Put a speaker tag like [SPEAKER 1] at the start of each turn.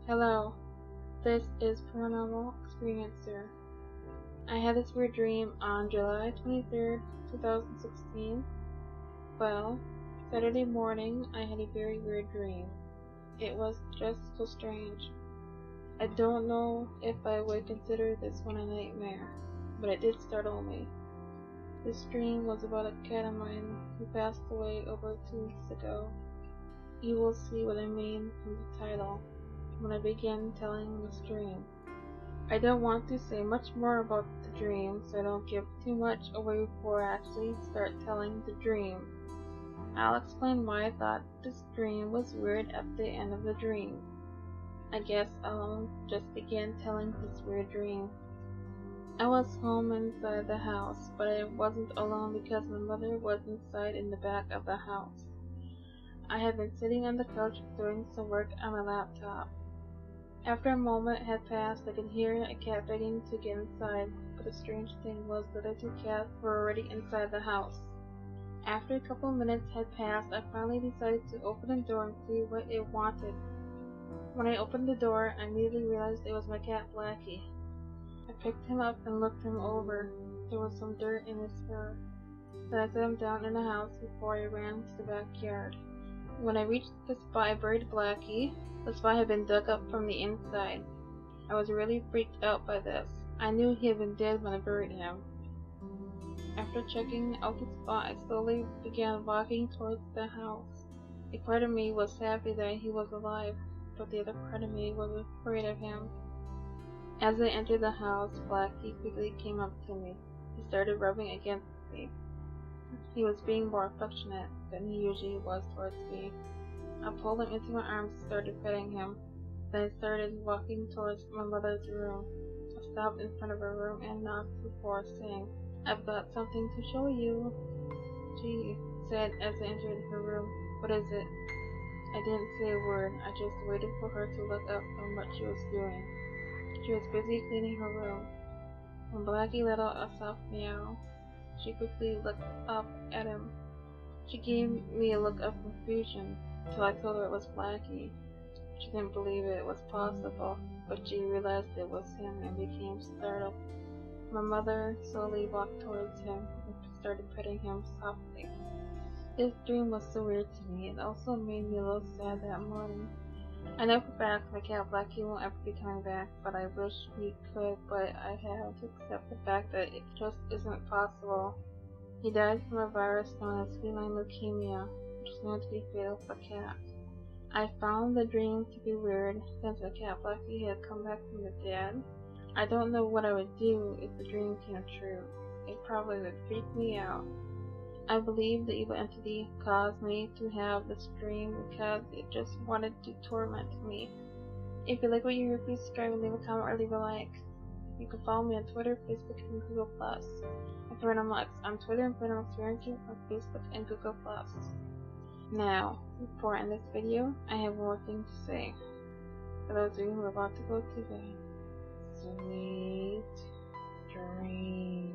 [SPEAKER 1] Hello, this is Paranormal Experiencer. I had this weird dream on July 23rd, 2016. Well, Saturday morning I had a very weird dream. It was just so strange. I don't know if I would consider this one a nightmare, but it did startle me. This dream was about a cat of mine who passed away over 2 weeks ago. You will see what I mean from the title when I begin telling this dream. I don't want to say much more about the dream so I don't give too much away before I actually start telling the dream. I'll explain why I thought this dream was weird at the end of the dream. I guess I'll just begin telling this weird dream. I was home inside the house, but I wasn't alone because my mother was inside in the back of the house. I had been sitting on the couch doing some work on my laptop. After a moment had passed, I could hear a cat begging to get inside, but the strange thing was the other two cats were already inside the house. After a couple of minutes had passed, I finally decided to open the door and see what it wanted. When I opened the door, I immediately realized it was my cat Blackie. I picked him up and looked him over. There was some dirt in his fur. Then I set him down in the house before I ran to the backyard. When I reached the spot I buried Blackie, the spot had been dug up from the inside. I was really freaked out by this. I knew he had been dead when I buried him. After checking out the spot, I slowly began walking towards the house. A part of me was happy that he was alive, but the other part of me was afraid of him. As I entered the house, Blackie quickly came up to me. He started rubbing against me. He was being more affectionate than he usually was towards me. I pulled him into my arms and started petting him. Then I started walking towards my mother's room. I stopped in front of her room and knocked before saying, "I've got something to show you," she said as I entered her room. "What is it?" I didn't say a word. I just waited for her to look up from what she was doing. She was busy cleaning her room. When Blackie let out a soft meow, she quickly looked up at him. She gave me a look of confusion till I told her it was Blackie. She didn't believe it was possible, but she realized it was him and became startled. My mother slowly walked towards him and started petting him softly. This dream was so weird to me. It also made me a little sad that morning. I know for a fact my cat Blackie won't ever be coming back, but I wish he could, but I have to accept the fact that it just isn't possible. He died from a virus known as feline leukemia, which is known to be fatal for cats. I found the dream to be weird since my cat Blackie had come back from the dead. I don't know what I would do if the dream came true. It probably would freak me out. I believe the evil entity caused me to have this dream because it just wanted to torment me. If you like what you hear, please subscribe and leave a comment or leave a like. You can follow me on Twitter, Facebook, and Google+. I'm Paranormal X on Twitter and Paranormal Experiencer on Facebook and Google+. Now, before I end this video, I have one more thing to say. For those of you who are about to go to bed, sweet dreams.